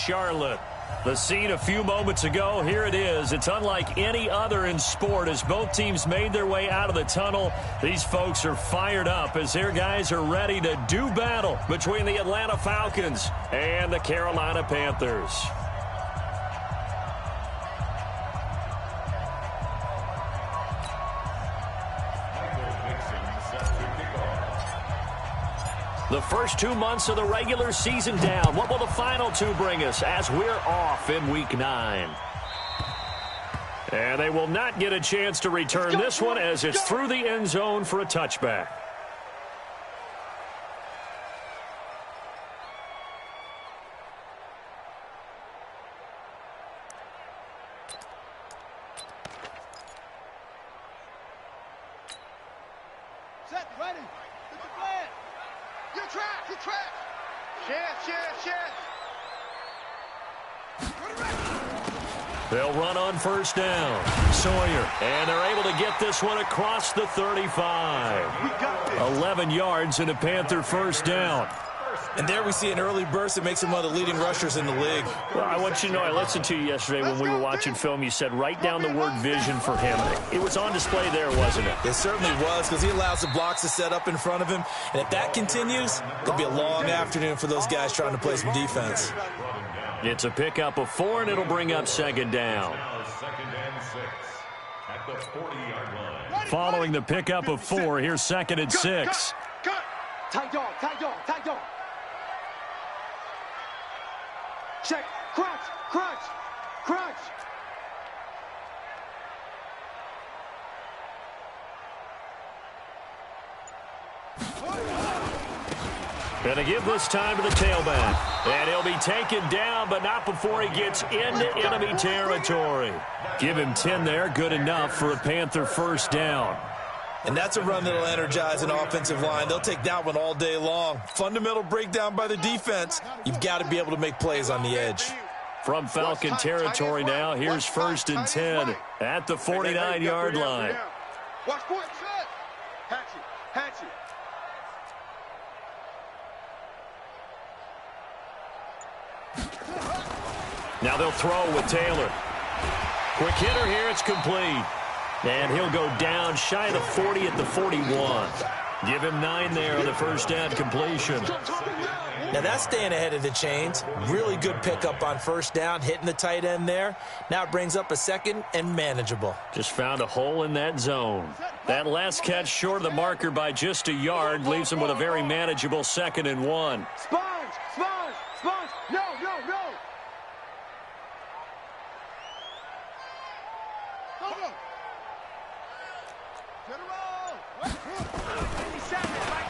Charlotte. The scene a few moments ago, here it is. It's unlike any other in sport as both teams made their way out of the tunnel. These folks are fired up as their guys are ready to do battle between the Atlanta Falcons and the Carolina Panthers. The first 2 months of the regular season down. What will the final two bring us as we're off in Week 9? And they will not get a chance to return this one as it's through the end zone for a touchback. Set, ready. Get the plan. Get track. Share. They'll run on first down. Sawyer. And they're able to get this one across the 35. 11 yards and a Panther first down. And there we see an early burst that makes him one of the leading rushers in the league. Well, I want you to know, I listened to you yesterday when we were watching film. You said write down the word vision for him. It was on display there, wasn't it? It certainly was, because he allows the blocks to set up in front of him. And if that continues, it'll be a long afternoon for those guys trying to play some defense. It's a pickup of 4, and it'll bring up second down. Following the pickup of 4, here's 2nd and 6. Tight dog. Check. Crunch. Gonna give this time to the tailback. And he'll be taken down, but not before he gets into enemy territory. Give him 10 there. Good enough for a Panther first down. And that's a run that'll energize an offensive line. They'll take that one all day long. Fundamental breakdown by the defense. You've got to be able to make plays on the edge. From Falcon territory now, here's 1st and 10 at the 49-yard line. Watch point, set. Hatch it. Now they'll throw with Taylor. Quick hitter here, it's complete. And he'll go down shy of the 40 at the 41. Give him 9 there on the first down completion. Now that's staying ahead of the chains. Really good pickup on first down, hitting the tight end there. Now it brings up a 2nd and manageable. Just found a hole in that zone. That last catch short of the marker by just a yard leaves him with a very manageable 2nd and 1. Sponge. No. Go.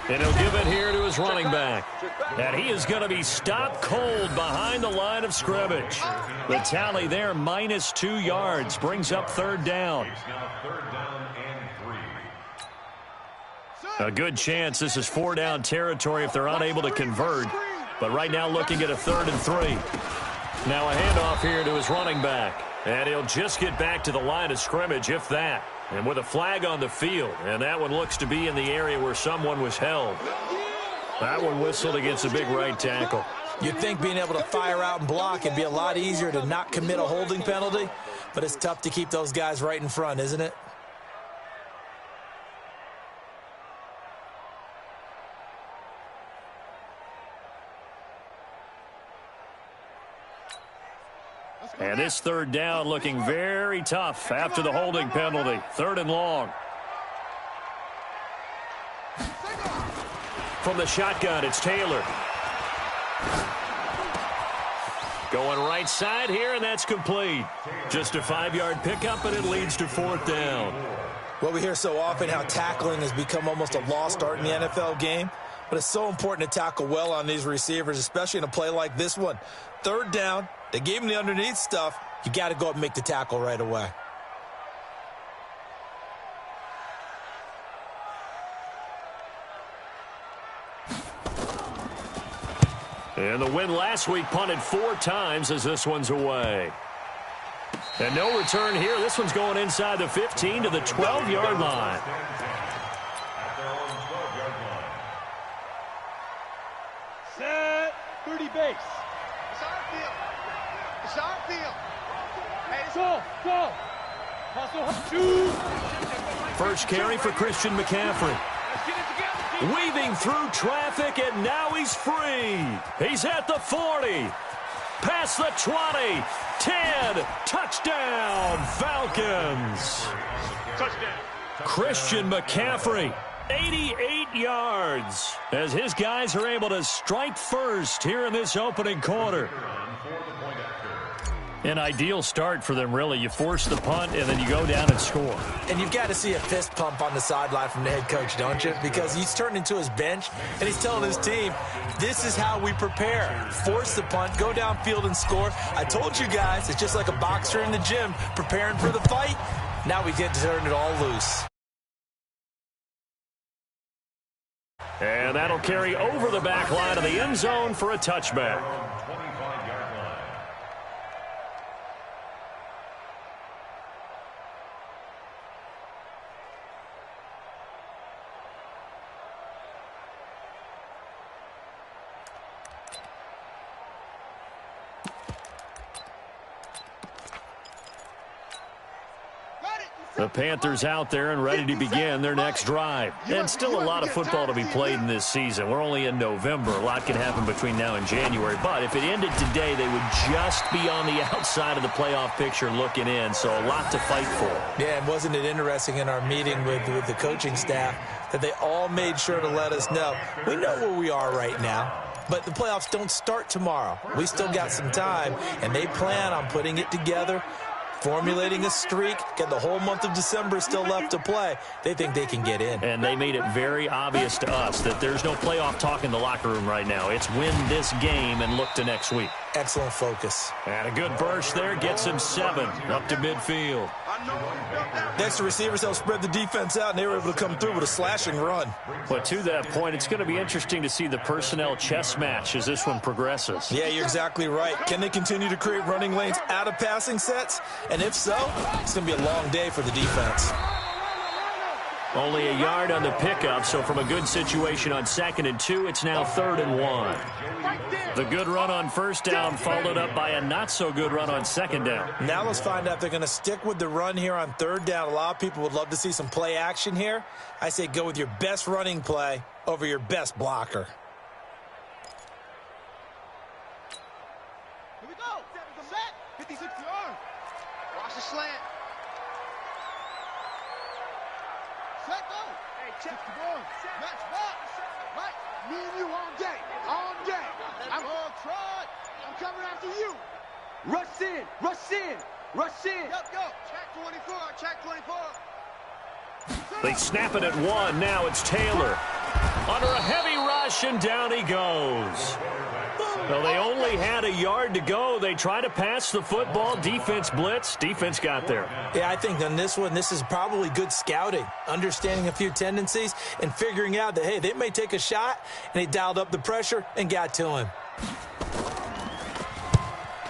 And he'll give it here to his running back. And he is going to be stopped cold behind the line of scrimmage. The tally there, -2 yards, brings up 3rd down. A good chance this is 4-down territory if they're unable to convert. But right now looking at a 3rd and 3. Now a handoff here to his running back. And he'll just get back to the line of scrimmage, if that. And with a flag on the field, and that one looks to be in the area where someone was held. That one whistled against a big right tackle. You'd think being able to fire out and block it'd be a lot easier to not commit a holding penalty, but it's tough to keep those guys right in front, isn't it? And this 3rd down looking very tough after the holding penalty. 3rd and long. From the shotgun, it's Taylor. Going right side here, and that's complete. Just a 5-yard pickup, and it leads to 4th down. Well, we hear so often how tackling has become almost a lost art in the NFL game. But it's so important to tackle well on these receivers, especially in a play like this one. 3rd down. They gave him the underneath stuff. You got to go up and make the tackle right away. And the win last week punted 4 times as this one's away. And no return here. This one's going inside the 15 to the 12-yard line. Set. 30 base. It's our field. First carry for Christian McCaffrey. Weaving through traffic, and now he's free. He's at the 40. Past the 20. 10. Touchdown, Falcons. Touchdown. Christian McCaffrey, 88 yards, as his guys are able to strike first here in this opening quarter. An ideal start for them, really. You force the punt, and then you go down and score. And you've got to see a fist pump on the sideline from the head coach, don't you? Because he's turned into his bench, and he's telling his team, this is how we prepare. Force the punt, go downfield and score. I told you guys, it's just like a boxer in the gym preparing for the fight. Now we get to turn it all loose. And that'll carry over the back line of the end zone for a touchback. The Panthers out there and ready to begin their next drive. And still a lot of football to be played in this season. We're only in November. A lot can happen between now and January. But if it ended today, they would just be on the outside of the playoff picture looking in. So a lot to fight for. Yeah, and wasn't it interesting in our meeting with the coaching staff that they all made sure to let us know, we know where we are right now. But the playoffs don't start tomorrow. We still got some time, and they plan on putting it together, formulating a streak, get the whole month of December still left to play. They think they can get in. And they made it very obvious to us that there's no playoff talk in the locker room right now. It's win this game and look to next week. Excellent focus. And a good burst there gets him 7 up to midfield. Next, the receivers help spread the defense out, and they were able to come through with a slashing run. But to that point, it's going to be interesting to see the personnel chess match as this one progresses. Yeah, you're exactly right. Can they continue to create running lanes out of passing sets? And if so, it's going to be a long day for the defense. Only a yard on the pickup, so from a good situation on 2nd and 2, it's now 3rd and 1. The good run on first down followed up by a not-so-good run on 2nd down. Now let's find out if they're going to stick with the run here on 3rd down. A lot of people would love to see some play action here. I say go with your best running play over your best blocker. Here we go. Set. 56 yards. Watch the slant. Set, go. Hey, check the ball. Match box. Right. Me and you all day. All day. I'm all tried. I'm coming after you. Rush in. Rush in. Rush in. Go. Check 24. Check 24. They snap it at 1. Now it's Taylor. Under a heavy rush, and down he goes. Well, they only had a yard to go. They try to pass the football. Defense blitz. Defense got there. Yeah, I think on this one, this is probably good scouting, understanding a few tendencies, and figuring out that, hey, they may take a shot, and they dialed up the pressure and got to him.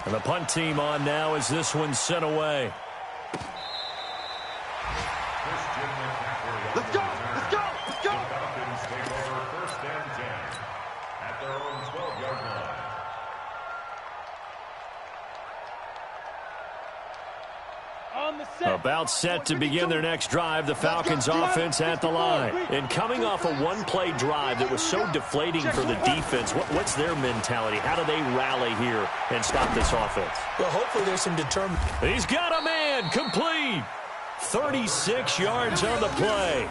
And the punt team on now as this one's sent away. Let's go. Let's go. Let's go. Falcons take over 1st and 10 at their own 12-yard line. About set to begin their next drive, the Falcons offense at the line. And coming off a one-play drive that was so deflating for the defense, what's their mentality? How do they rally here and stop this offense? Well, hopefully there's some determined. He's got a man, complete. 36 yards on the play.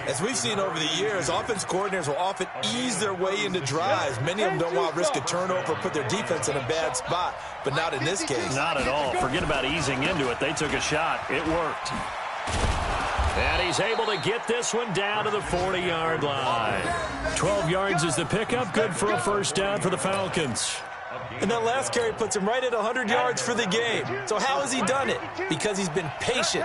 As we've seen over the years, offense coordinators will often ease their way into drives. Many of them don't want to risk a turnover or put their defense in a bad spot, but not in this case. Not at all. Forget about easing into it. They took a shot. It worked. And he's able to get this one down to the 40-yard line. 12 yards is the pickup. Good for a first down for the Falcons. And that last carry puts him right at 100 yards for the game. So how has he done it? Because he's been patient,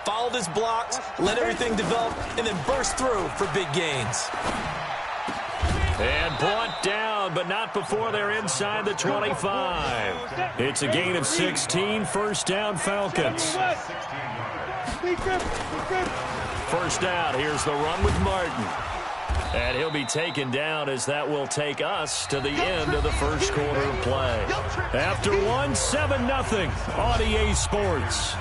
followed his blocks, let everything develop, and then burst through for big gains. And brought down, but not before they're inside the 25. It's a gain of 16, first down Falcons. First down, here's the run with Martin. And he'll be taken down as that will take us to the end of the first quarter of play. After one, 7-0 on EA Sports.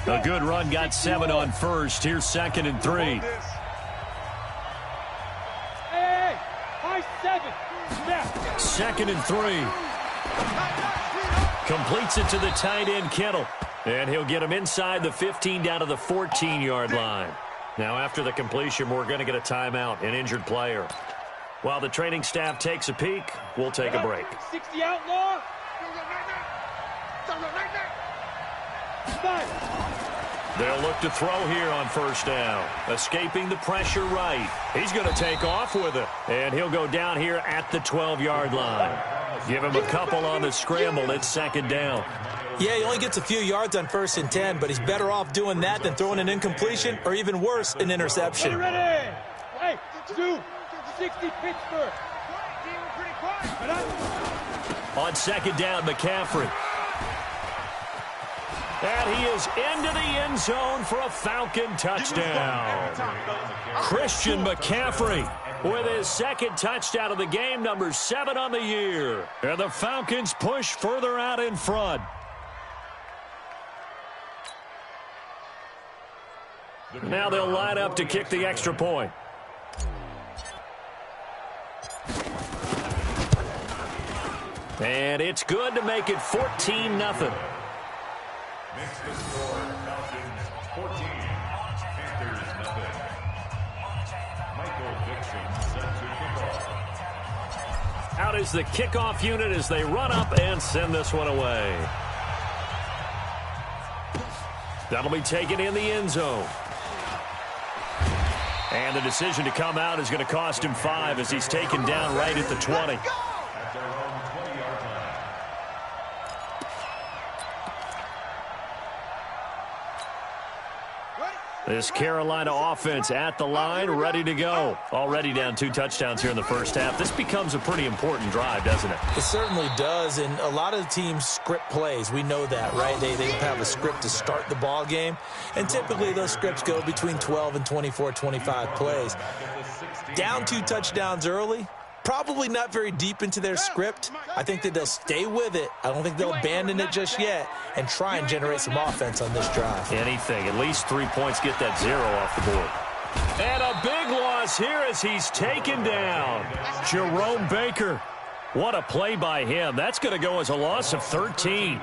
A good run, got 7 on first. Here's 2nd and 3. Hey, high 7. 2nd and 3. Completes it to the tight end, Kittle. And he'll get him inside the 15 down to the 14-yard line. Now, after the completion, we're going to get a timeout, an injured player. While the training staff takes a peek, we'll take a break. 60 outlaw. They'll look to throw here on first down. Escaping the pressure right. He's going to take off with it. And he'll go down here at the 12-yard line. Give him a couple on the scramble. It's 2nd down. Yeah, he only gets a few yards on 1st and 10, but he's better off doing that than throwing an incompletion or even worse, an interception. Ready. Hey, 2, 60 Pittsburgh. On 2nd down, McCaffrey. And he is into the end zone for a Falcon touchdown. Christian McCaffrey with his 2nd touchdown of the game, number 7 on the year. And the Falcons push further out in front. Now they'll line up to kick the extra point. And it's good to make it 14-0. Makes the score Falcons 14, Panthers nothing. Michael Dixon set to kick off. Out is the kickoff unit as they run up and send this one away. That'll be taken in the end zone. And the decision to come out is going to cost him 5 as he's taken down right at the 20. At their own 20-yard line. This Carolina offense at the line, ready to go. Already down 2 touchdowns here in the first half. This becomes a pretty important drive, doesn't it? It certainly does, and a lot of teams script plays. We know that, right? They have a script to start the ball game, and typically those scripts go between 12 and 24, 25 plays. Down 2 touchdowns early, probably not very deep into their script. I think that they'll stay with it. I don't think they'll abandon it just yet and try and generate some offense on this drive. Anything. At least 3 points, get that 0 off the board. And a big loss here as he's taken down. Jerome Baker. What a play by him. That's going to go as a loss of 13.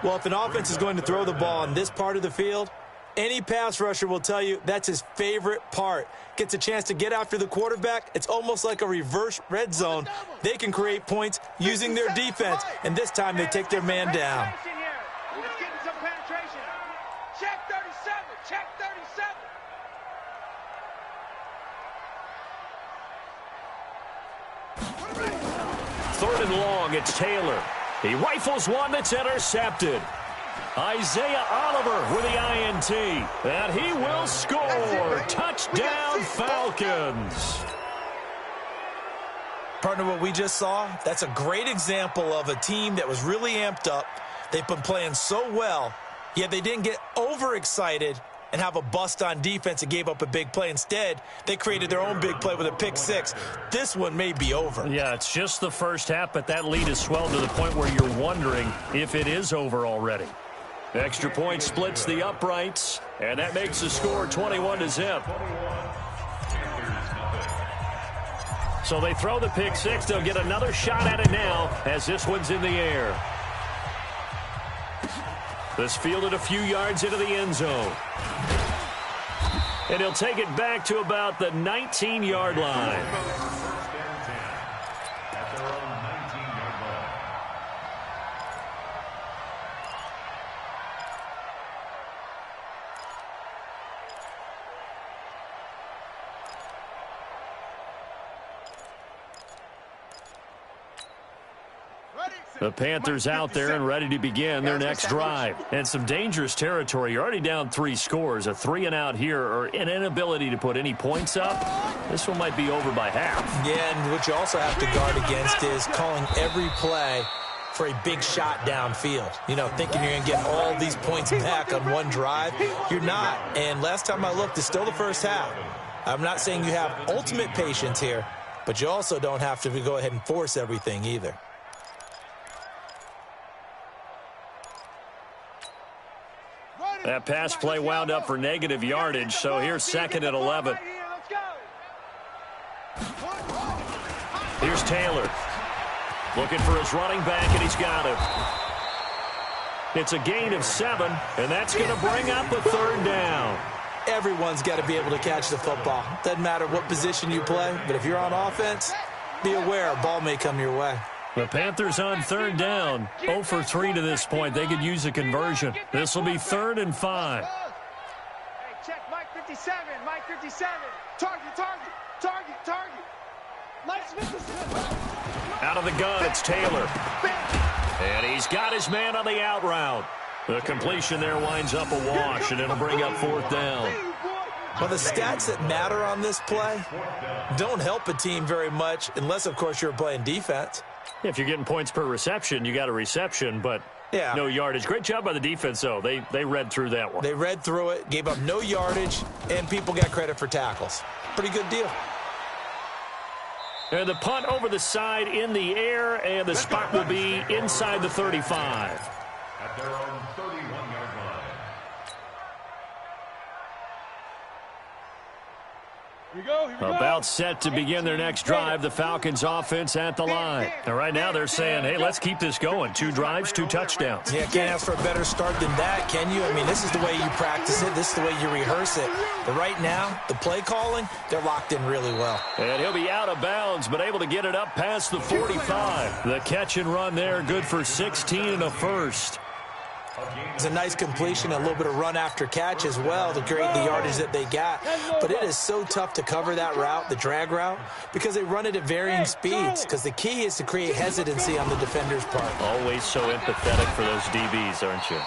Well, if an offense is going to throw the ball on this part of the field, any pass rusher will tell you that's his favorite part. Gets a chance to get after the quarterback. It's almost like a reverse red zone. They can create points using their defense, and this time they take their man down. Let's get some penetration. Check 37. Check 37. 3rd and long, it's Taylor. He rifles one that's intercepted. Isaiah Oliver with the INT. And he will score. Touchdown, Falcons. Partner, what we just saw, that's a great example of a team that was really amped up. They've been playing so well, yet they didn't get overexcited and have a bust on defense and gave up a big play. Instead, they created their own big play with a pick 6. This one may be over. Yeah, it's just the first half, but that lead has swelled to the point where you're wondering if it is over already. Extra point splits the uprights, and that makes the score 21-0. So they throw the pick 6. They'll get another shot at it now as this one's in the air. This fielded a few yards into the end zone. And he'll take it back to about the 19-yard line. The Panthers out there and ready to begin their next drive. And some dangerous territory. You're already down 3 scores. A 3-and-out here or an inability to put any points up. This one might be over by half. Yeah, and what you also have to guard against is calling every play for a big shot downfield. You know, thinking you're going to get all these points back on one drive. You're not. And last time I looked, it's still the first half. I'm not saying you have ultimate patience here, but you also don't have to go ahead and force everything either. That pass play wound up for negative yardage, so here's 2nd and 11. Here's Taylor. Looking for his running back, and he's got him. It's a gain of 7, and that's going to bring up a 3rd down. Everyone's got to be able to catch the football. Doesn't matter what position you play, but if you're on offense, be aware a ball may come your way. The Panthers on 3rd down. 0 for 3 to this point. They could use a conversion. This will be 3rd and 5. Hey, check Mike 57, Mike 57. Target, target, target, target. Mike 57. Out of the gun, it's Taylor. And he's got his man on the out route. The completion there winds up a wash, and it'll bring up 4th down. Well, the stats that matter on this play don't help a team very much unless, of course, you're playing defense. If you're getting points per reception, you got a reception, but no yardage. Great job by the defense, though. They read through that one. They read through it, gave up no yardage, and people got credit for tackles. Pretty good deal. And the punt over the side in the air, and the spot will be inside the 35. At their own 31-yard line. Here we go, here we go. About set to begin their next drive, the Falcons offense at the line. And right now they're saying, hey, let's keep this going. 2 drives, 2 touchdowns. Yeah, can't ask for a better start than that, can you? I mean, this is the way you practice it. This is the way you rehearse it. But right now, the play calling, they're locked in really well. And he'll be out of bounds, but able to get it up past the 45. The catch and run there, good for 16 and a first. It's a nice completion, a little bit of run after catch as well to create the yardage that they got. But it is so tough to cover that route, the drag route, because they run it at varying speeds. Because the key is to create hesitancy on the defender's part. Always so empathetic for those DBs, aren't you?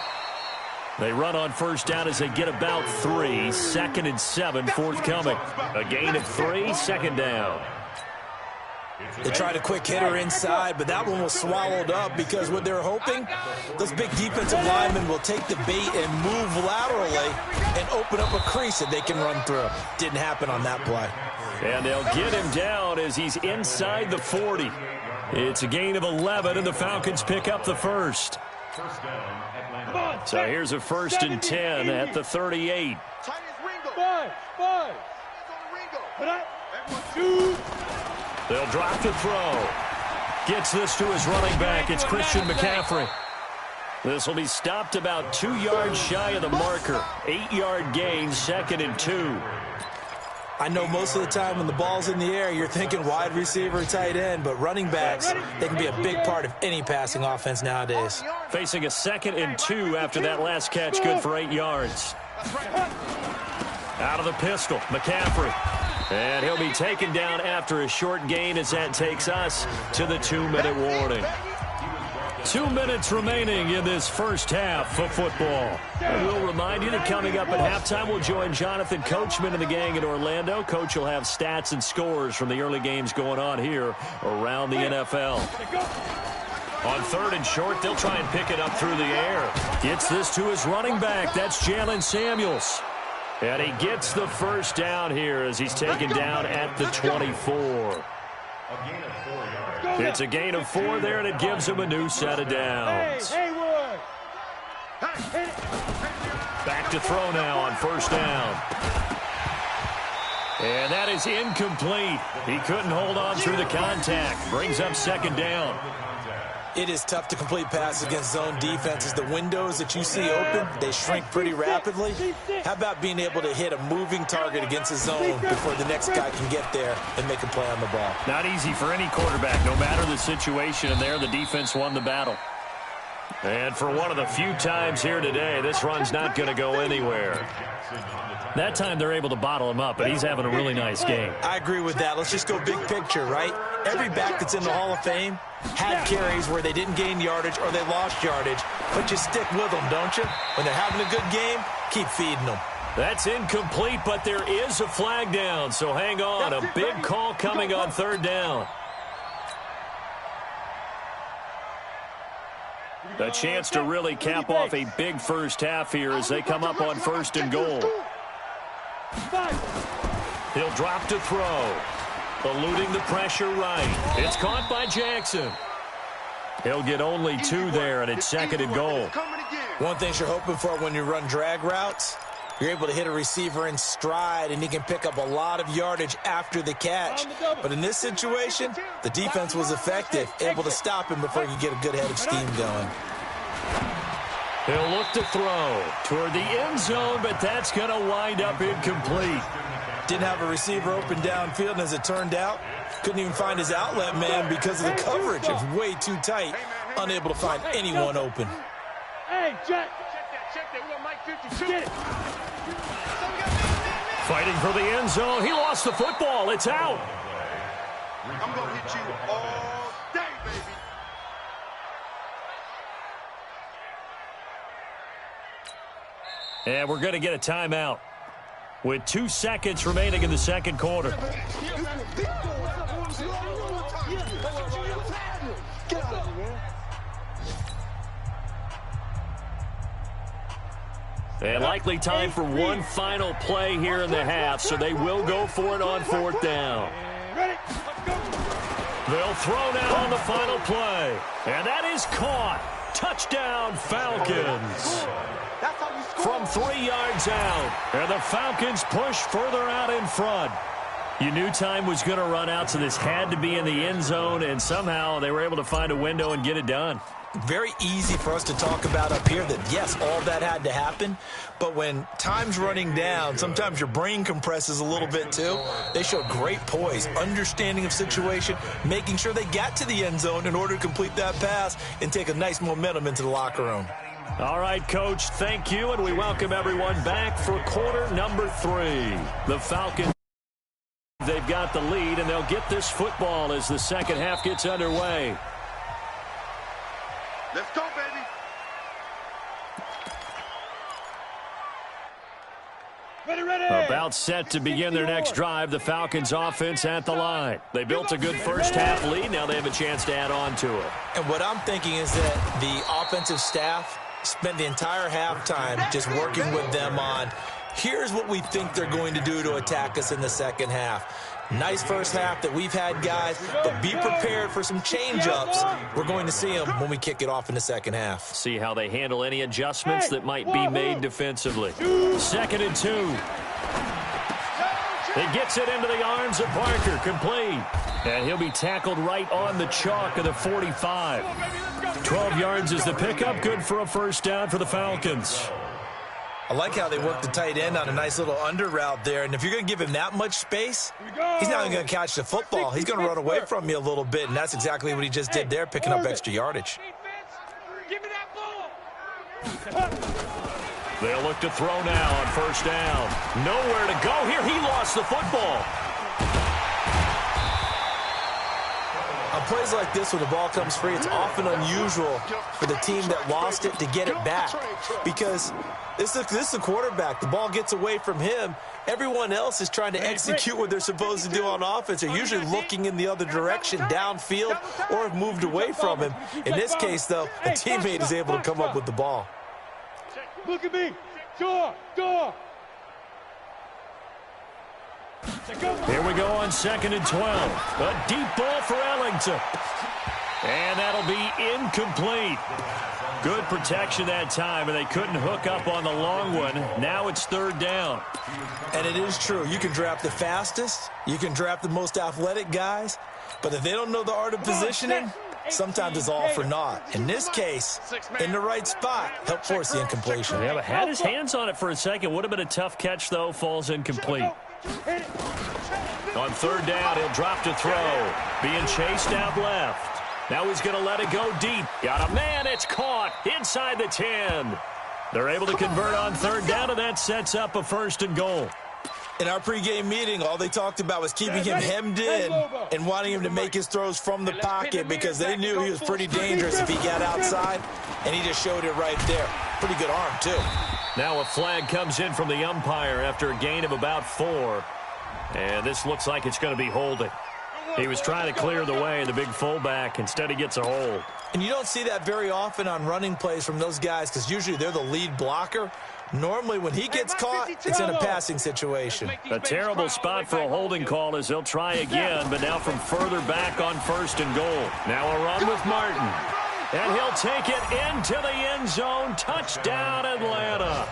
They run on 1st down as they get about 3. 2nd and 7 forthcoming. A gain of 3, 2nd down. They tried a quick hitter inside, but that one was swallowed up because what they're hoping, those big defensive linemen will take the bait and move laterally and open up a crease that they can run through. Didn't happen on that play. And they'll get him down as he's inside the 40. It's a gain of 11, and the Falcons pick up the 1st. So here's a 1st and 10 at the 38. They'll drop the throw. Gets this to his running back. It's Christian McCaffrey. This will be stopped about 2 yards shy of the marker. 8-yard gain, 2nd and 2. I know most of the time when the ball's in the air, you're thinking wide receiver, tight end, but running backs, they can be a big part of any passing offense nowadays. Facing a 2nd and 2 after that last catch, good for 8 yards. Out of the pistol, McCaffrey. And he'll be taken down after a short gain as that takes us to the 2-minute warning. 2 minutes remaining in this first half of football. And we'll remind you that coming up at halftime, we'll join Jonathan Coachman and the gang in Orlando. Coach will have stats and scores from the early games going on here around the NFL. On 3rd and short, they'll try and pick it up through the air. Gets this to his running back. That's Jalen Samuels. And he gets the 1st down here as he's taken down at the 24. It's a gain of 4 there, and it gives him a new set of downs. Back to throw now on 1st down. And that is incomplete. He couldn't hold on through the contact. Brings up 2nd down. It is tough to complete passes against zone defenses. The windows that you see open, they shrink pretty rapidly. How about being able to hit a moving target against a zone before the next guy can get there and make a play on the ball? Not easy for any quarterback, no matter the situation. And there, the defense won the battle. And for one of the few times here today, this run's not going to go anywhere. That time they're able to bottle him up, but he's having a really nice game. I agree with that. Let's just go big picture, right? Every back that's in the Hall of Fame had carries where they didn't gain yardage or they lost yardage, but you stick with them, don't you? When they're having a good game, keep feeding them. That's incomplete, but there is a flag down, so hang on. A big call coming on third down. A chance to really cap off a big first half here as they come up on 1st and goal. He'll drop to throw. Eluding the pressure right. It's caught by Jackson. He'll get only 2 there, and it's 2nd and goal. One thing you're hoping for when you run drag routes, you're able to hit a receiver in stride, and he can pick up a lot of yardage after the catch. But in this situation, the defense was effective, able to stop him before he could get a good head of steam going. He'll look to throw toward the end zone, but that's going to wind up incomplete. Didn't have a receiver open downfield, and as it turned out, couldn't even find his outlet man because of the coverage. It was way too tight, unable to find anyone open. Hey, Jack. Check that. We got Mike 52. Get it. Fighting for the end zone. He lost the football. It's out. I'm going to hit you all day, baby. And we're going to get a timeout with 2 seconds remaining in the second quarter. And likely time for one final play here in the half, so they will go for it on 4th down. They'll throw now on the final play. And that is caught. Touchdown, Falcons. From 3 yards out. And the Falcons push further out in front. You knew time was going to run out, so this had to be in the end zone, and somehow they were able to find a window and get it done. Very easy for us to talk about up here that, yes, all that had to happen. But when time's running down, sometimes your brain compresses a little bit too. They showed great poise, understanding of situation, making sure they got to the end zone in order to complete that pass and take a nice momentum into the locker room. All right, Coach, thank you, and we welcome everyone back for quarter number 3. The Falcons, they've got the lead, and they'll get this football as the second half gets underway. Let's go, baby. Ready. About set to begin their next drive, the Falcons offense at the line. They built a good first half lead. Now they have a chance to add on to it. And what I'm thinking is that the offensive staff spent the entire halftime just working with them on, here's what we think they're going to do to attack us in the second half. Nice first half that we've had, guys, but be prepared for some change-ups. We're going to see them when we kick it off in the second half. See how they handle any adjustments that might be made defensively. 2nd and 2. He gets it into the arms of Parker, complete. And he'll be tackled right on the chalk of the 45. 12 yards is the pickup, good for a first down for the Falcons. I like how they work the tight end on a nice little under route there. And if you're going to give him that much space, he's not even going to catch the football. He's going to run away from you a little bit, and that's exactly what he just did there, picking up extra yardage. Give me that ball. They'll look to throw now on first down. Nowhere to go here. He lost the football. On plays like this, when the ball comes free, it's often unusual for the team that lost it to get it back, because this is a quarterback. The ball gets away from him. Everyone else is trying to execute what they're supposed to do on offense. They're usually looking in the other direction, downfield, or have moved away from him. In this case, though, a teammate is able to come up with the ball. Look at me. Door. Here we go on 2nd and 12. A deep ball for Ellington. And that'll be incomplete. Good protection that time, and they couldn't hook up on the long one. Now it's 3rd down. And it is true. You can draft the fastest. You can draft the most athletic guys. But if they don't know the art of positioning, sometimes it's all for naught. In this case, in the right spot, help force the incompletion. Yeah, but had his hands on it for a second. Would have been a tough catch, though. Falls incomplete. On 3rd down, he'll drop to throw. Being chased out left. Now he's going to let it go deep. Got a man. It's caught inside the 10. They're able to convert on 3rd down, and that sets up a 1st and goal. In our pregame meeting, all they talked about was keeping him hemmed in and wanting him to make his throws from the pocket because they knew he was pretty dangerous if he got outside, and he just showed it right there. Pretty good arm, too. Now a flag comes in from the umpire after a gain of about 4. And this looks like it's going to be holding. He was trying to clear the way, the big fullback. Instead, he gets a hold. And you don't see that very often on running plays from those guys because usually they're the lead blocker. Normally, when he gets caught, it's in a passing situation. A terrible spot for a holding call as they'll try again, but now from further back on 1st and goal. Now a run with Martin. And he'll take it into the end zone. Touchdown, Atlanta.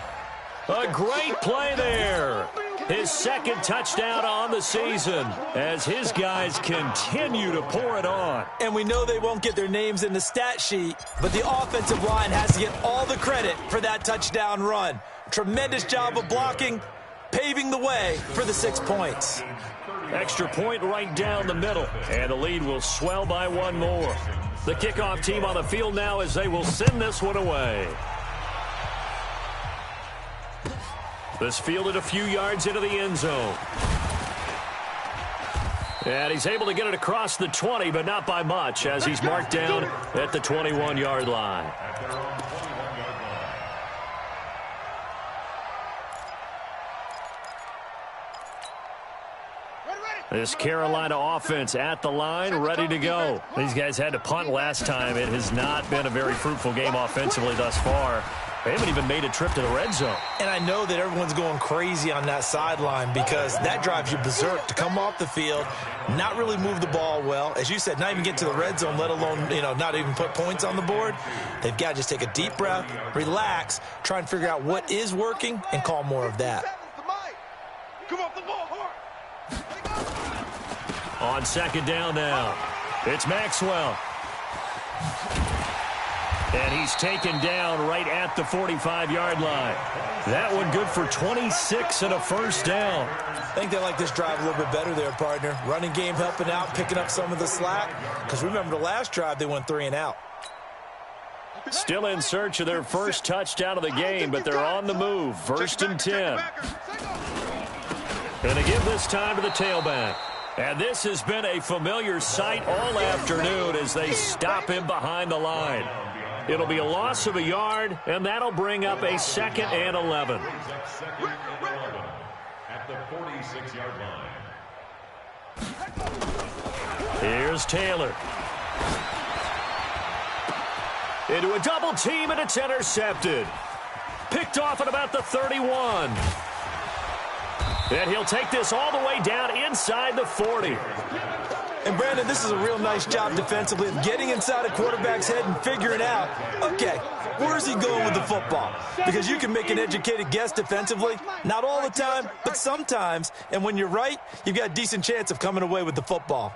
A great play there. His 2nd touchdown on the season as his guys continue to pour it on. And we know they won't get their names in the stat sheet, but the offensive line has to get all the credit for that touchdown run. Tremendous job of blocking, paving the way for the 6 points. Extra point right down the middle, and the lead will swell by 1 more. The kickoff team on the field now as they will send this one away. This fielded a few yards into the end zone. And he's able to get it across the 20, but not by much, as he's marked down at the 21-yard line. This Carolina offense at the line, ready to go. These guys had to punt last time. It has not been a very fruitful game offensively thus far. They haven't even made a trip to the red zone. And I know that everyone's going crazy on that sideline because that drives you berserk to come off the field, not really move the ball well. As you said, not even get to the red zone, let alone, not even put points on the board. They've got to just take a deep breath, relax, try and figure out what is working, and call more of that. Come off the ball hard. On 2nd down now, it's Maxwell. And he's taken down right at the 45-yard line. That one good for 26 and a 1st down. I think they like this drive a little bit better there, partner. Running game helping out, picking up some of the slack. Because remember, the last drive, they went 3 and out. Still in search of their first touchdown of the game, but they're on the move. 1st and 10. And they give this time to the tailback. And this has been a familiar sight all afternoon as they stop him behind the line. It'll be a loss of a yard, and that'll bring up a 2nd and 11. At the 46-yard line. Here's Taylor. Into a double team, and it's intercepted. Picked off at about the 31. And he'll take this all the way down inside the 40. And, Brandon, this is a real nice job defensively of getting inside a quarterback's head and figuring out, okay, where is he going with the football? Because you can make an educated guess defensively, not all the time, but sometimes. And when you're right, you've got a decent chance of coming away with the football.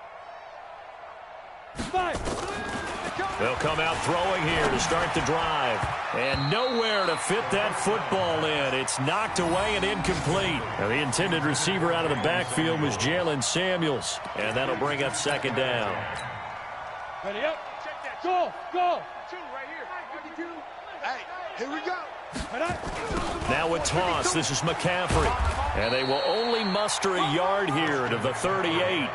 They'll come out throwing here to start the drive. And nowhere to fit that football in. It's knocked away and incomplete. Now, the intended receiver out of the backfield was Jalen Samuels. And that'll bring up 2nd down. Ready up. Check that. Go. 2 right here. Hey, here we go. Now a toss. This is McCaffrey. And they will only muster a yard here to the 38.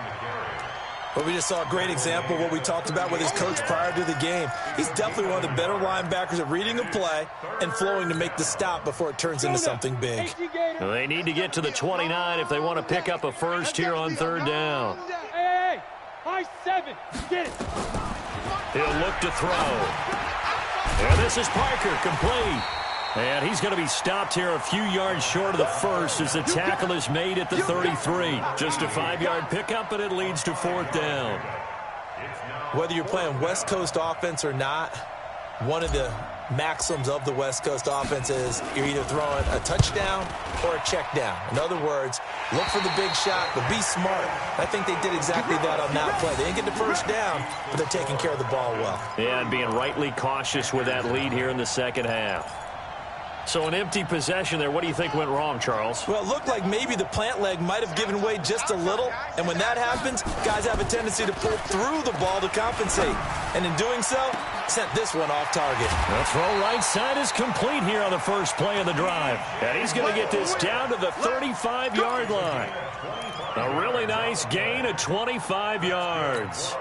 But we just saw a great example of what we talked about with his coach prior to the game. He's definitely one of the better linebackers at reading a play and flowing to make the stop before it turns into something big. They need to get to the 29 if they want to pick up a first here on 3rd down. Hey, high 7. Get it. He'll look to throw. And this is Parker, complete. And he's going to be stopped here a few yards short of the first as the tackle is made at the 33. Just a 5-yard pickup, but it leads to 4th down. Whether you're playing West Coast offense or not, one of the maxims of the West Coast offense is you're either throwing a touchdown or a check down. In other words, look for the big shot, but be smart. I think they did exactly that on that play. They didn't get the first down, but they're taking care of the ball well. Yeah, and being rightly cautious with that lead here in the 2nd half. So an empty possession there. What do you think went wrong, Charles? Well, it looked like maybe the plant leg might have given way just a little. And when that happens, guys have a tendency to pull through the ball to compensate. And in doing so, sent this one off target. The throw right side is complete here on the first play of the drive. And he's going to get this down to the 35-yard line. A really nice gain of 25 yards.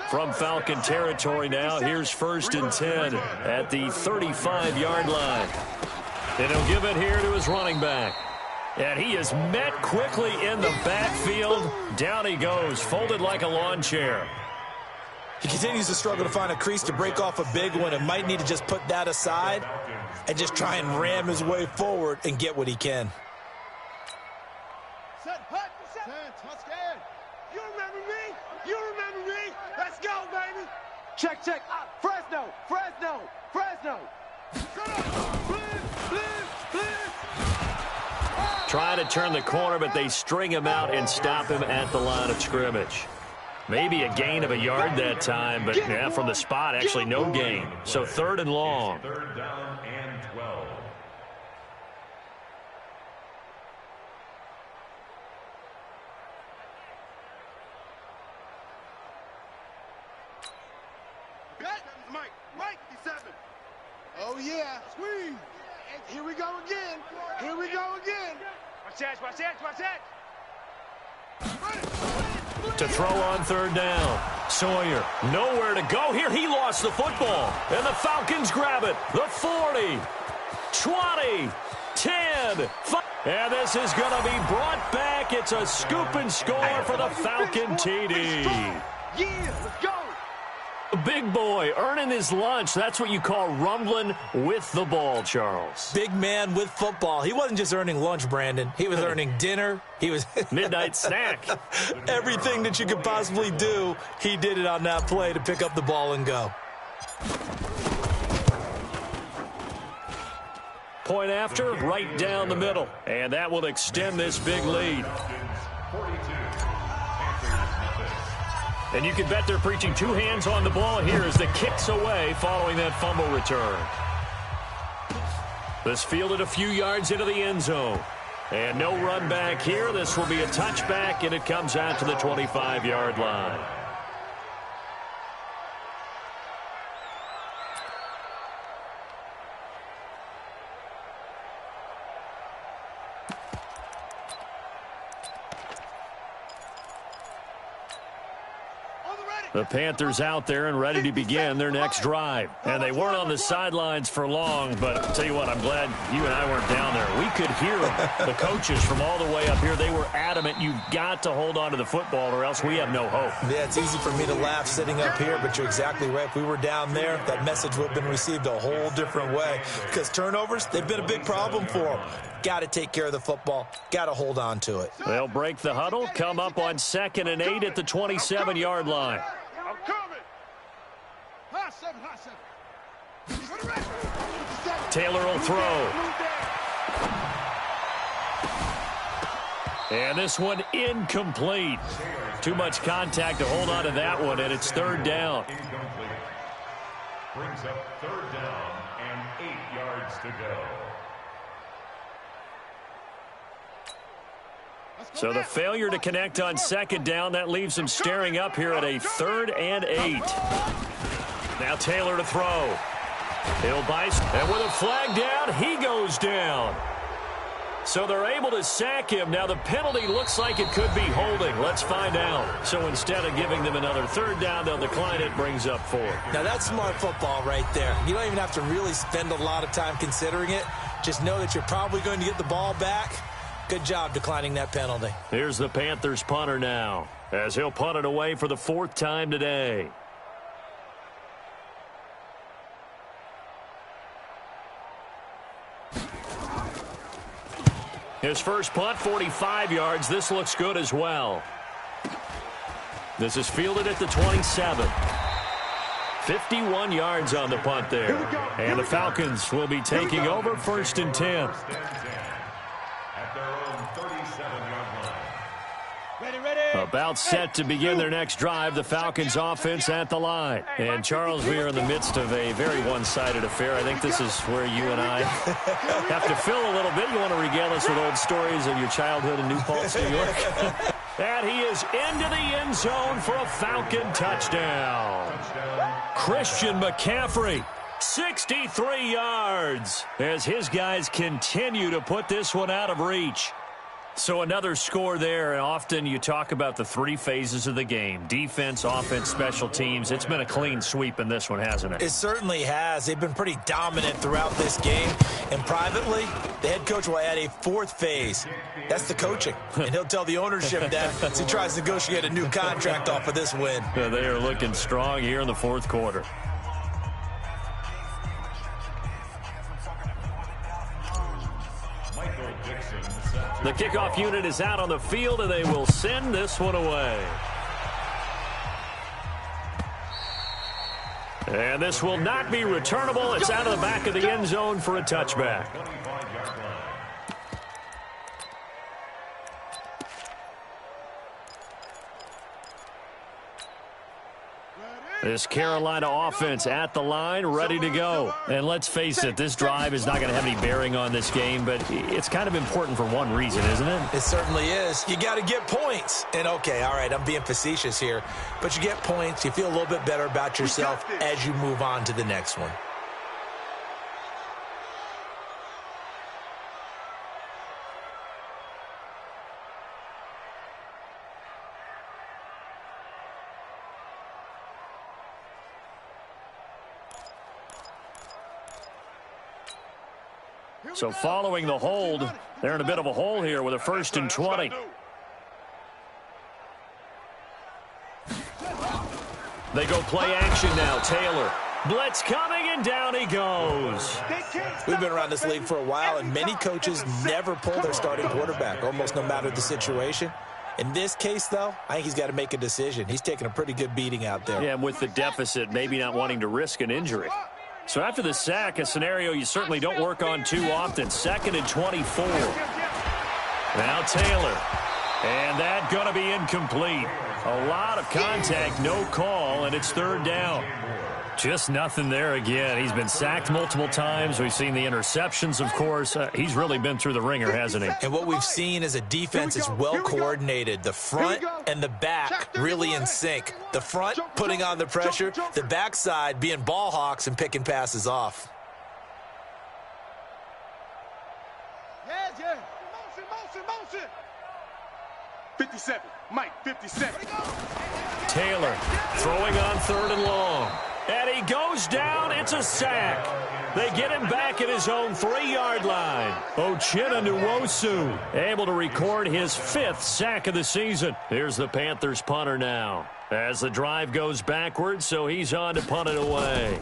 From Falcon territory now, here's 1st and 10 at the 35-yard line. And he'll give it here to his running back. And he is met quickly in the backfield. Down he goes, folded like a lawn chair. He continues to struggle to find a crease to break off a big one and might need to just put that aside and just try and ram his way forward and get what he can. Set, hut, set. Touchdown. You remember me? You remember me? Let's go, baby. Check, check. Fresno, Fresno, Fresno. Trying to turn the corner, but they string him out and stop him at the line of scrimmage. Maybe a gain of a yard that time, but yeah, from the spot, actually no gain. So 3rd and long. 3rd down and 12. Mike, 7. Oh, yeah. Squeeze. Here we go again. Here we go again. Watch that, watch that, watch that. To throw on 3rd down. Sawyer, nowhere to go here. He lost the football. And the Falcons grab it. The 40, 20, 10, 5. And this is going to be brought back. It's a scoop and score for the Falcon TD. Yeah, let's go. Big boy earning his lunch. That's what you call rumbling with the ball, Charles. Big man with football. He wasn't just earning lunch, Brandon. He was earning dinner. He was midnight snack. Everything that you could possibly do, he did it on that play to pick up the ball and go. Point after, right down the middle. And that will extend this big lead. 42. And you can bet they're preaching 2 hands on the ball here as the kick's away following that fumble return. This fielded a few yards into the end zone. And no run back here. This will be a touchback, and it comes out to the 25-yard line. The Panthers out there and ready to begin their next drive. And they weren't on the sidelines for long, but I'll tell you what, I'm glad you and I weren't down there. We could hear them. The coaches from all the way up here, they were adamant, you've got to hold on to the football or else we have no hope. Yeah, it's easy for me to laugh sitting up here, but you're exactly right. If we were down there, that message would have been received a whole different way. Because turnovers, they've been a big problem for them. Got to take care of the football. Got to hold on to it. They'll break the huddle, come up on 2nd and 8 at the 27-yard line. I'm coming. Hot 7, hot 7. Taylor will throw. And this one incomplete. Too much contact to hold on to that one, and it's 3rd down. Incomplete. Brings up 3rd down and 8 yards to go. So the failure to connect on 2nd down, that leaves him staring up here at a 3rd and 8. Now Taylor to throw. He'll bice, and with a flag down, he goes down. So they're able to sack him. Now the penalty looks like it could be holding. Let's find out. So instead of giving them another 3rd down, they'll decline it, brings up 4. Now that's smart football right there. You don't even have to really spend a lot of time considering it. Just know that you're probably going to get the ball back. Good job declining that penalty. Here's the Panthers punter now, as he'll punt it away for the 4th time today. His first punt, 45 yards. This looks good as well. This is fielded at the 27. 51 yards on the punt there. And the Falcons will be taking over 1st and 10. At their own 37-yard line. Ready. A About set to begin their next drive, the Falcons offense at the line. And Charles, we are in the midst of a very one-sided affair. I think this is where you and I have to fill a little bit. You want to regale us with old stories of your childhood in New Paltz, New York? And he is into the end zone for a Falcon touchdown. Christian McCaffrey, 63 yards, as his guys continue to put this one out of reach. So another score there, and often you talk about the three phases of the game: defense, offense, special teams. It's been a clean sweep in this one, hasn't it? It certainly has. They've been pretty dominant throughout this game. And privately, the head coach will add a fourth phase. That's the coaching. And he'll tell the ownership that as he tries to negotiate a new contract off of this win. They are looking strong here in the fourth quarter. The kickoff unit is out on the field, and they will send this one away. And this will not be returnable. It's out of the back of the end zone for a touchback. This Carolina offense at the line, ready to go. And let's face it, this drive is not going to have any bearing on this game, but it's kind of important for one reason, isn't it? It certainly is. You got to get points. And, okay, all right, I'm being facetious here, but you get points. You feel a little bit better about yourself as you move on to the next one. So following the hold, they're in a bit of a hole here with a 1st and 20. They go play action now. Taylor. Blitz coming, and down he goes. We've been around this league for a while, and many coaches never pull their starting quarterback, almost no matter the situation. In this case, though, I think he's got to make a decision. He's taking a pretty good beating out there. Yeah, and with the deficit, maybe not wanting to risk an injury. So after the sack, a scenario you certainly don't work on too often. 2nd and 24. Now Taylor. And that going to be incomplete. A lot of contact, no call, and it's 3rd down. Just nothing there again. He's been sacked multiple times. We've seen the interceptions, of course. He's really been through the ringer, hasn't he? And what we've seen is a defense is well coordinated. The front and the back really in sync. The front putting on the pressure, the backside being ball hawks and picking passes off. Yeah. Motion. 57. Mike, 57. Taylor throwing on 3rd and long. And he goes down. It's a sack. They get him back at his own 3-yard line. Nwosu able to record his 5th sack of the season. Here's the Panthers punter now as the drive goes backwards, so he's on to punt it away.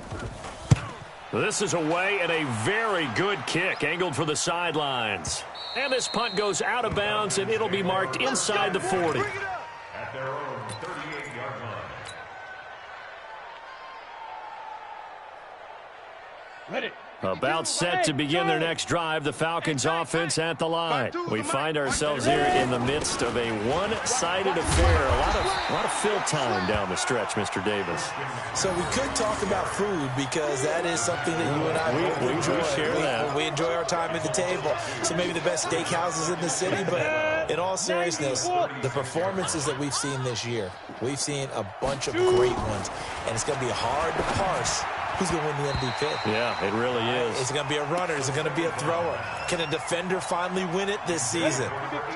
This is away, and a very good kick angled for the sidelines. And this punt goes out of bounds, and it'll be marked inside the 40. At their own 38-yard line. About set to begin their next drive, the Falcons offense at the line. We find ourselves here in the midst of a one-sided affair. A lot of fill time down the stretch, Mr. Davis. So we could talk about food because that is something that you and I we enjoy. share that. We enjoy our time at the table. So maybe the best steakhouses in the city, but in all seriousness, the performances that we've seen this year, we've seen a bunch of great ones, and it's going to be hard to parse who's going to win the MVP. Yeah, it really is. Is it going to be a runner? Is it going to be a thrower? Can a defender finally win it this season?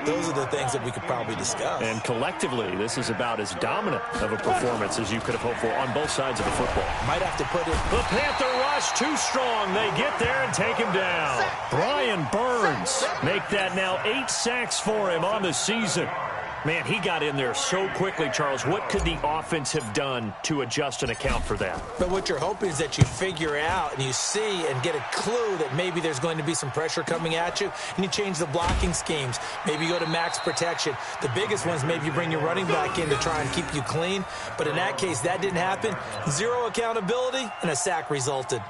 Those are the things that we could probably discuss. And collectively, this is about as dominant of a performance as you could have hoped for on both sides of the football. Might have to put it. The Panther rush too strong. They get there and take him down. Brian Burns make that now 8 sacks for him on the season. Man, he got in there so quickly, Charles. What could the offense have done to adjust and account for that? But what you're hoping is that you figure out and you see and get a clue that maybe there's going to be some pressure coming at you, and you change the blocking schemes. Maybe you go to max protection. The biggest ones, maybe you bring your running back in to try and keep you clean. But in that case, that didn't happen. 0 accountability, and a sack resulted.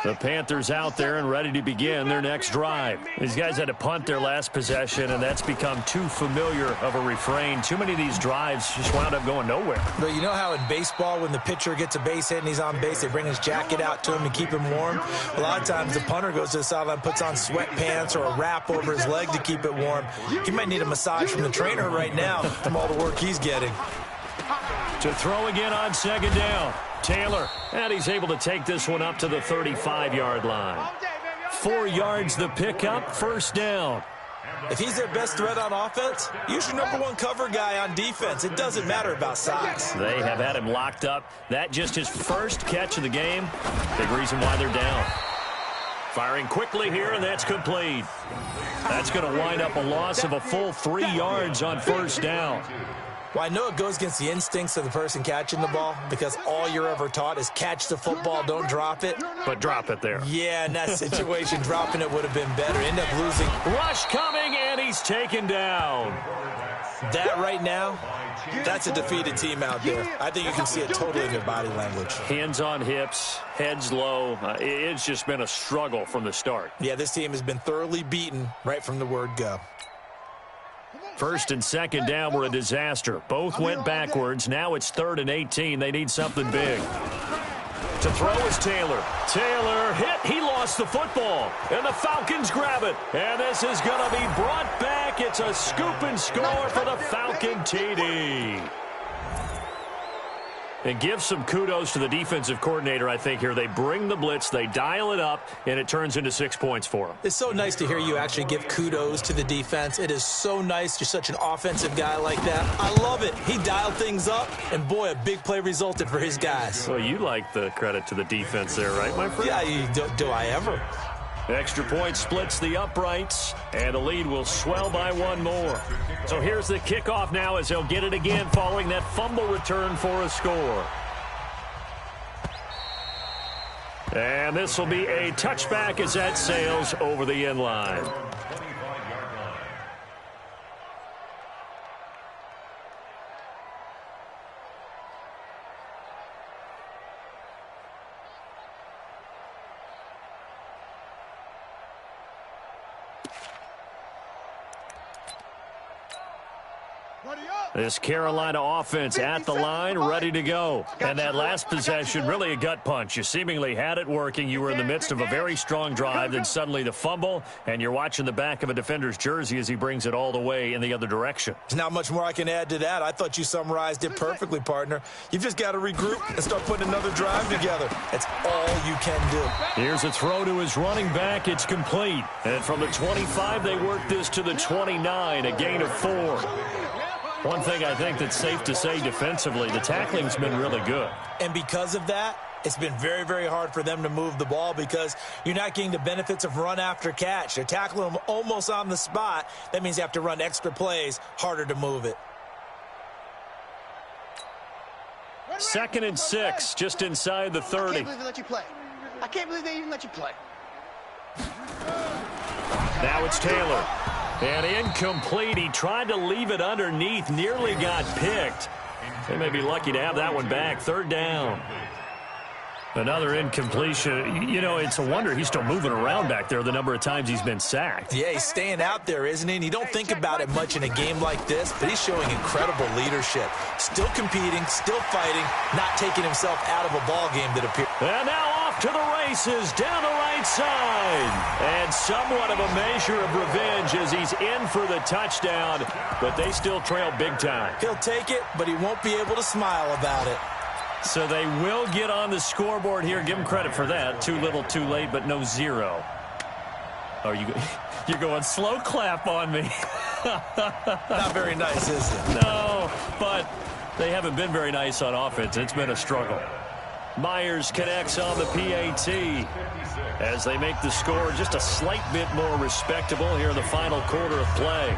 The Panthers out there and ready to begin their next drive. These guys had to punt their last possession, and that's become too familiar of a refrain. Too many of these drives just wound up going nowhere. But you know how in baseball, when the pitcher gets a base hit and he's on base, they bring his jacket out to him to keep him warm? A lot of times the punter goes to the sideline, puts on sweatpants or a wrap over his leg to keep it warm. He might need a massage from the trainer right now from all the work he's getting. To throw again on second down. Taylor, and he's able to take this one up to the 35-yard line. 4 yards the pickup, first down. If he's their best threat on offense, use your #1 cover guy on defense. It doesn't matter about size. They have had him locked up. That just his first catch of the game. Big reason why they're down. Firing quickly here, and that's complete. That's going to wind up a loss of a full 3 yards on first down. Well, I know it goes against the instincts of the person catching the ball because all you're ever taught is catch the football, don't drop it. But drop it there. Yeah, in that situation, dropping it would have been better. End up losing. Rush coming, and he's taken down. That right now, that's a defeated team out there. I think you can see it totally in their body language. Hands on hips, heads low. It's just been a struggle from the start. Yeah, this team has been thoroughly beaten right from the word go. First and second down were a disaster. Both went backwards. Now it's 3rd and 18. They need something big. To throw is Taylor. Taylor hit. He lost the football. And the Falcons grab it. And this is going to be brought back. It's a scoop and score for the Falcon TD. And give some kudos to the defensive coordinator, I think, here. They bring the blitz, they dial it up, and it turns into 6 points for them. It's so nice to hear you actually give kudos to the defense. It is so nice. You're such an offensive guy like that. I love it. He dialed things up, and, boy, a big play resulted for his guys. Well, you like the credit to the defense there, right, my friend? Yeah, do I ever? Extra point splits the uprights, and the lead will swell by 1 more. So here's the kickoff now as they'll get it again following that fumble return for a score. And this will be a touchback as that sails over the end line. This Carolina offense at the line, ready to go. And that last possession, really a gut punch. You seemingly had it working. You were in the midst of a very strong drive, then suddenly the fumble, and you're watching the back of a defender's jersey as he brings it all the way in the other direction. There's not much more I can add to that. I thought you summarized it perfectly, partner. You've just got to regroup and start putting another drive together. That's all you can do. Here's a throw to his running back. It's complete. And from the 25, they work this to the 29, a gain of 4. One thing I think that's safe to say defensively, the tackling's been really good. And because of that, it's been very, very hard for them to move the ball because you're not getting the benefits of run after catch. They're tackling them almost on the spot. That means you have to run extra plays, harder to move it. 2nd and 6, just inside the 30. I can't believe they let you play. I can't believe they even let you play. Now it's Taylor. And incomplete. He tried to leave it underneath, nearly got picked. They may be lucky to have that one back. 3rd down. Another incompletion. You know, it's a wonder he's still moving around back there the number of times he's been sacked. Yeah, he's staying out there, isn't he? And you don't think about it much in a game like this, but he's showing incredible leadership. Still competing, still fighting, not taking himself out of a ball game that appears. And now off to the races down the right side. And somewhat of a measure of revenge as he's in for the touchdown, but they still trail big time. He'll take it, but he won't be able to smile about it. So they will get on the scoreboard here. Give them credit for that. Too little, too late, but no 0. Oh, you're going slow clap on me. Not very nice, is it? No, but they haven't been very nice on offense. It's been a struggle. Myers connects on the PAT as they make the score just a slight bit more respectable here in the final quarter of play.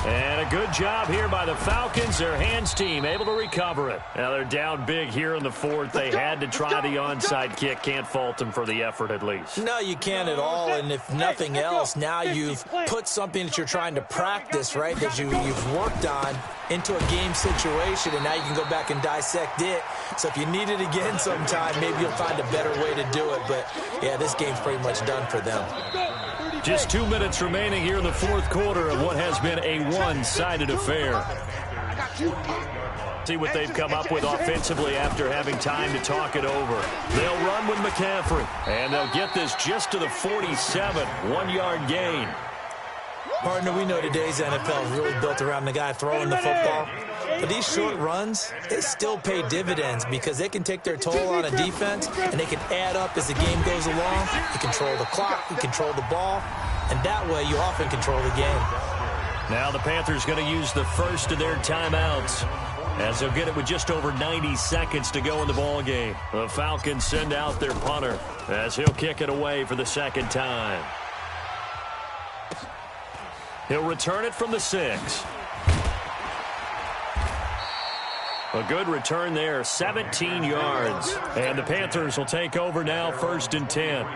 And a good job here by the Falcons. Their hands team able to recover it. Now they're down big here in the fourth. They had to try the onside kick. Can't fault them for the effort at least. No, you can't at all. And if nothing else, now you've put something that you're trying to practice, right, that you've worked on into a game situation, and now you can go back and dissect it. So if you need it again sometime, maybe you'll find a better way to do it. But, yeah, this game's pretty much done for them. Just 2 minutes remaining here in the fourth quarter of what has been a one-sided affair. See what they've come up with offensively after having time to talk it over. They'll run with McCaffrey, and they'll get this just to the 47, 1-yard gain. Partner, we know today's NFL is really built around the guy throwing the football. But these short runs, they still pay dividends because they can take their toll on a defense, and they can add up as the game goes along. You control the clock, you control the ball, and that way you often control the game. Now the Panthers going to use the first of their timeouts, as they'll get it with just over 90 seconds to go in the ball game. The Falcons send out their punter as he'll kick it away for the second time. He'll return it from the 6. A good return there, 17 yards. And the Panthers will take over now, 1st and 10.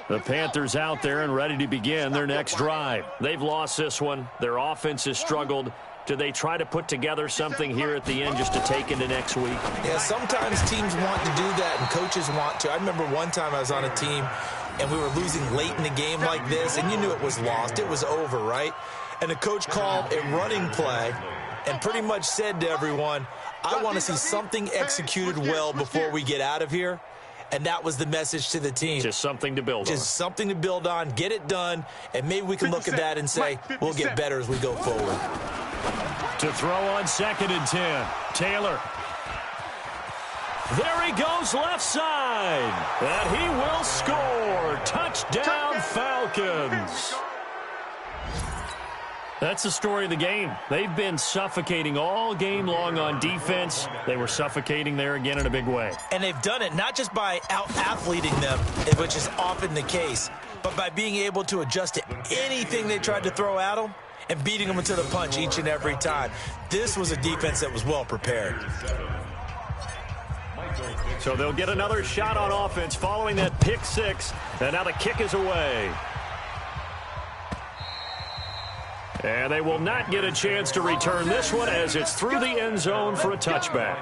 The Panthers out there and ready to begin their next drive. They've lost this one. Their offense has struggled. Do they try to put together something here at the end just to take into next week? Yeah, sometimes teams want to do that and coaches want to. I remember one time I was on a team and we were losing late in the game like this, and you knew it was lost. It was over, right? And the coach called a running play and pretty much said to everyone, I want to see something executed well before we get out of here. And that was the message to the team. Just something to build on. Just something to build on, get it done, and maybe we can look at that and say, we'll get better as we go forward. To throw on 2nd and 10. Taylor. There he goes left side. And he will score. Touchdown, Falcons. That's the story of the game. They've been suffocating all game long on defense. They were suffocating there again in a big way. And they've done it not just by out-athleting them, which is often the case, but by being able to adjust to anything they tried to throw at them and beating them into the punch each and every time. This was a defense that was well prepared. So they'll get another shot on offense following that pick 6. And now the kick is away. And they will not get a chance to return this one as it's through the end zone for a touchback.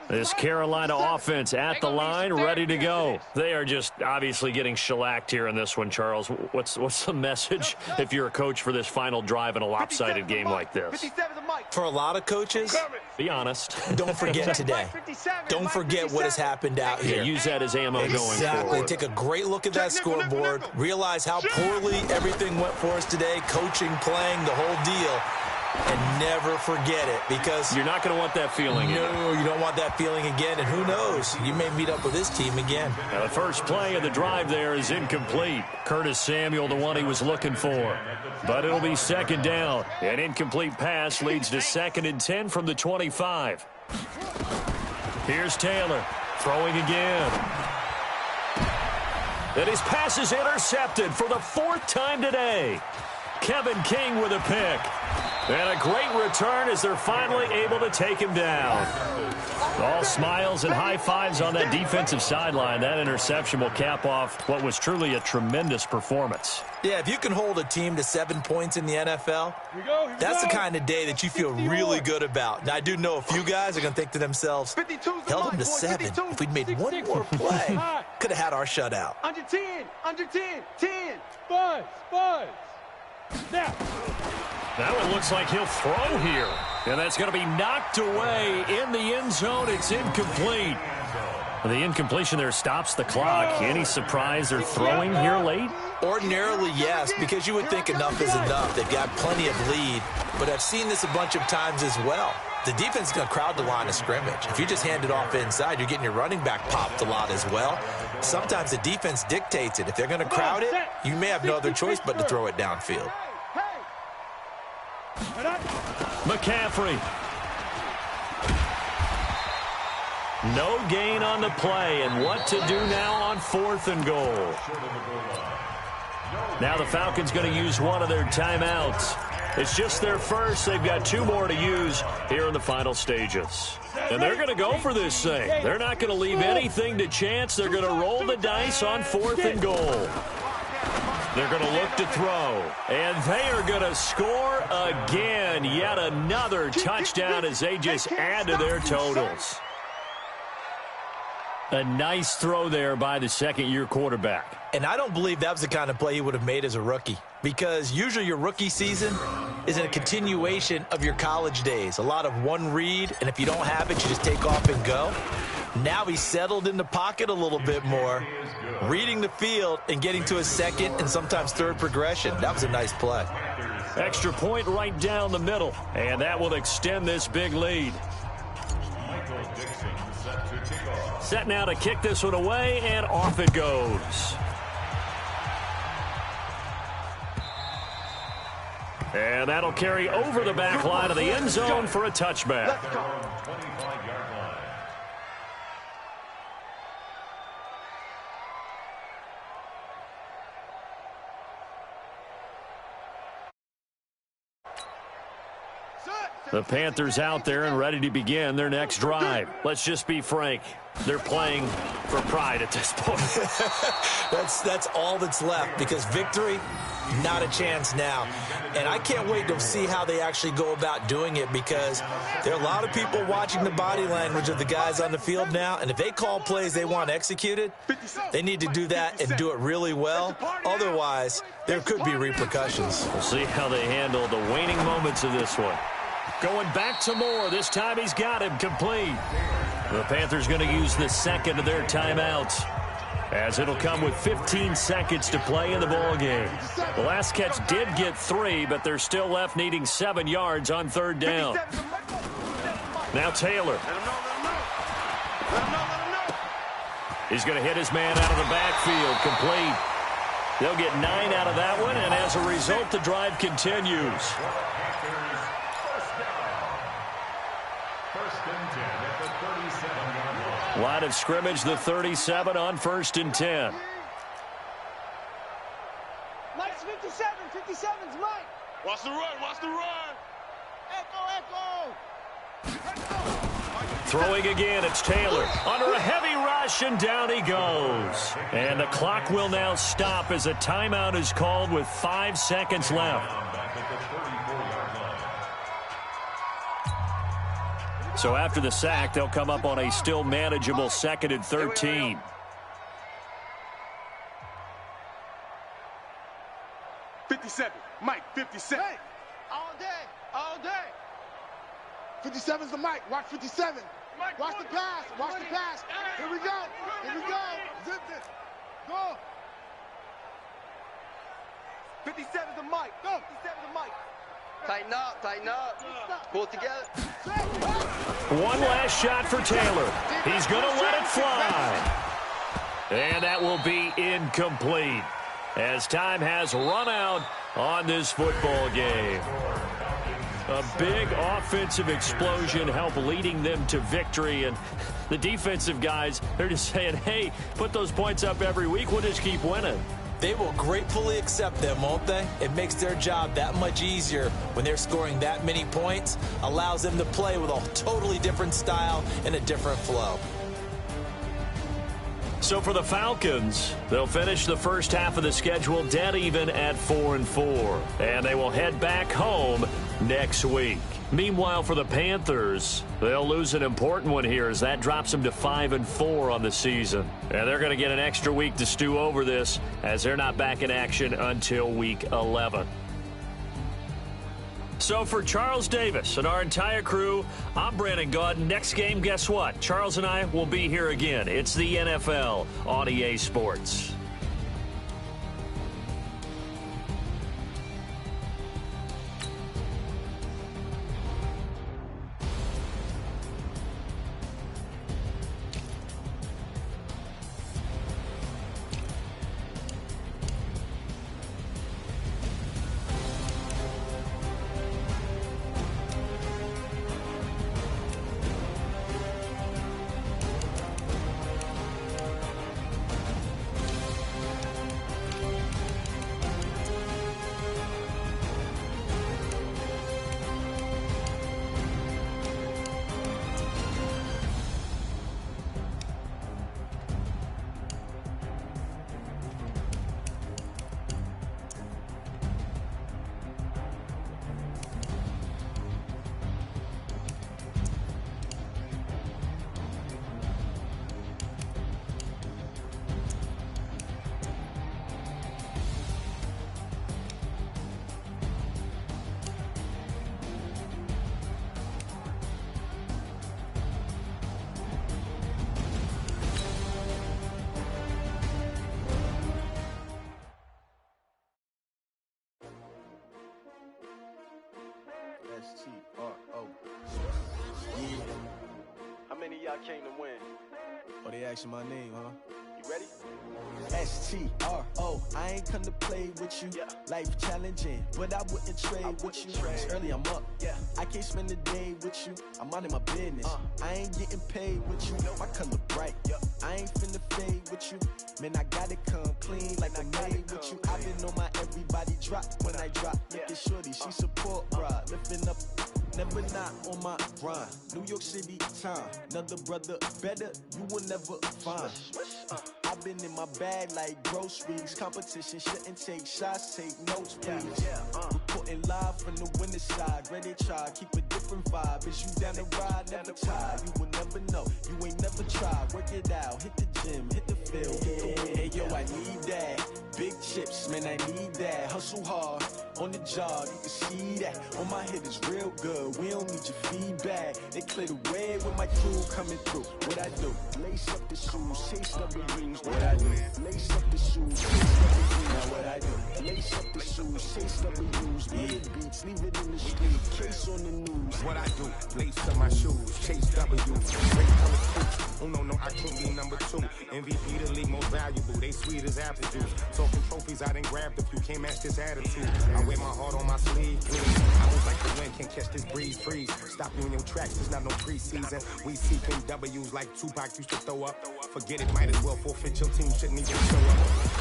This Carolina offense at the line, ready to go. They are just obviously getting shellacked here in this one, Charles. What's the message if you're a coach for this final drive in a lopsided game like this? For a lot of coaches, be honest. Don't forget today. Don't forget what has happened out here. Yeah, use that as ammo going forward. Exactly. Take a great look at that scoreboard. Realize how poorly everything went for us today. Coaching, playing, the whole deal. And never forget it, because you're not going to want that feeling. No, you don't want that feeling again. And who knows? You may meet up with this team again. Now the first play of the drive there is incomplete. Curtis Samuel, the one he was looking for. But it'll be 2nd down. An incomplete pass leads to 2nd and 10 from the 25. Here's Taylor throwing again. And his pass is intercepted for the 4th time today. Kevin King with a pick. And a great return as they're finally able to take him down. All smiles and high fives on that defensive sideline. That interception will cap off what was truly a tremendous performance. Yeah, if you can hold a team to 7 points in the NFL, that's the kind of day that you feel really good about. Now, I do know a few guys are going to think to themselves, held them to 7. If we'd made one more play, could have had our shutout. Under 10, 10. Buzz. Now it looks like he'll throw here. And that's going to be knocked away in the end zone. It's incomplete. The incompletion there stops the clock. Any surprise they're throwing here late? Ordinarily, yes, because you would think enough is enough. They've got plenty of lead. But I've seen this a bunch of times as well. The defense is going to crowd the line of scrimmage. If you just hand it off inside, you're getting your running back popped a lot as well. Sometimes the defense dictates it. If they're going to crowd it, you may have no other choice but to throw it downfield. McCaffrey. No gain on the play, and what to do now on 4th and goal. Now the Falcons going to use one of their timeouts. It's just their first. They've got 2 more to use here in the final stages. And they're going to go for this thing. They're not going to leave anything to chance. They're going to roll the dice on 4th and goal. They're going to look to throw. And they are going to score again. Yet another touchdown as they just add to their totals. A nice throw there by the second-year quarterback. And I don't believe that was the kind of play he would have made as a rookie, because usually your rookie season is a continuation of your college days. A lot of one read, and if you don't have it, you just take off and go. Now he's settled in the pocket a little bit more, reading the field and getting to his second and sometimes third progression. That was a nice play. Extra point right down the middle, and that will extend this big lead. Set now to kick this one away, and off it goes. And that'll carry over the back line of the end zone for a touchback. The Panthers out there and ready to begin their next drive. Let's just be frank. They're playing for pride at this point. That's all that's left, because victory, not a chance now. And I can't wait to see how they actually go about doing it, because there are a lot of people watching the body language of the guys on the field now, and if they call plays they want executed, they need to do that and do it really well. Otherwise, there could be repercussions. We'll see how they handle the waning moments of this one. Going back to Moore. This time he's got him complete. The Panthers going to use the second of their timeouts, as it'll come with 15 seconds to play in the ball game. The last catch did get 3, but they're still left needing 7 yards on 3rd down. Now Taylor. He's going to hit his man out of the backfield, complete. They'll get 9 out of that one, and as a result, the drive continues. Line of scrimmage, the 37 on 1st and 10. Mike's 57. 57's Mike. Watch the run. Watch the run. Echo. Throwing again, it's Taylor. Under a heavy rush, and down he goes. And the clock will now stop as a timeout is called with 5 seconds left. So after the sack, they'll come up on a still manageable 2nd and 13. Mike, 57. Hey, all day. 57's the Mike. Watch 57. Watch the pass. Here we go. Zip it. Go. 57's the Mike. Go. 57's the Mike. Tighten up. Pull it together. One last shot for Taylor. He's going to let it fly. And that will be incomplete, as time has run out on this football game. A big offensive explosion helped leading them to victory, and the defensive guys, they're just saying, hey, put those points up every week, we'll just keep winning. They will gratefully accept them, won't they? It makes their job that much easier when they're scoring that many points. Allows them to play with a totally different style and a different flow. So for the Falcons, they'll finish the first half of the schedule dead even at 4-4. And they will head back home next week. Meanwhile, for the Panthers, they'll lose an important one here, as that drops them to 5-4 on the season. And they're going to get an extra week to stew over this, as they're not back in action until week 11. So for Charles Davis and our entire crew, I'm Brandon Gaudin. Next game, guess what? Charles and I will be here again. It's the NFL on EA Sports. S-T-R-O. Yeah. How many of y'all came to win? Oh, they asking my name, huh? You ready? S-T-R-O. I ain't come to play with you. Yeah. Life challenging, but I wouldn't trade with you. It's early, I'm up. Yeah. I can't spend the day with you. I'm minding my business. I ain't getting paid with you. My color bright. I ain't finna fade with you. Man, I gotta come clean like I made with you. I've been on my everybody drop when I drop. Look at shorty, she support ride. Lifting up, never not on my grind. New York City time. Another brother better, you will never find. I've been in my bag like groceries. Competition shouldn't take shots, take notes, please. Reporting live from the winning side. Ready to try, keep a different vibe. Is you down the ride, never tired. You will never know, you ain't never tried. Work it out, hit the gym, hit the field. Hey yo, I need that. Big chips, man, I need that. Hustle hard, on the job, you can see that. On my head is real good, we don't need your feedback. They clear the way with my crew coming through. What I do? Lace up the shoes, chase W's. What I do? Lace up the shoes, chase W's. Now what I do? Lace up the shoes, chase W's. Big beats, leave it in the street, case on the news. What I do? Lace up my shoes, chase W's. Great color suits. Oh no, I can't be number 2. MVP the league most valuable. They sweet as apple juice. Talking trophies, I didn't grab the few. Can't match this attitude. I wear my heart on my sleeve, please. I was like the wind, can't catch this breeze, freeze. Stop you in your tracks, there's not no preseason. We seeking W's like Tupac used to throw up. Forget it, might as well forfeit your team, shouldn't even show up.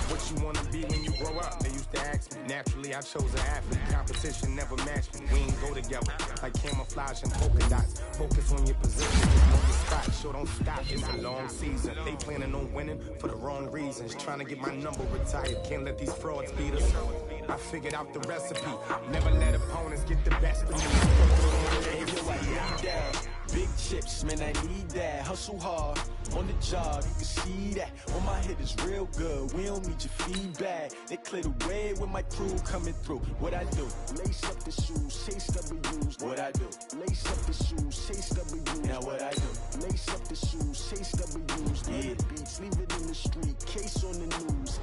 What you wanna be when you grow up? They used to ask me. Naturally, I chose an athlete. Competition never matched me. We ain't go together like camouflage and polka dots. Focus on your position, just know your spot. Sure don't stop, it's a long season. They planning on winning for the wrong reasons. Trying to get my number retired, can't let these frauds beat us. I figured out the recipe. Never let opponents get the best of me. Hey yo, I need that. Big chips, man, I need that. Hustle hard, on the job, you can see that. On my head is real good, we don't need your feedback. They clear the way with my crew coming through. What I do? Lace up the shoes, chase W's. What I do? Lace up the shoes, chase W's. Now what I do? Lace up the shoes, chase W's. Big beats, leave it in the street, case on the news.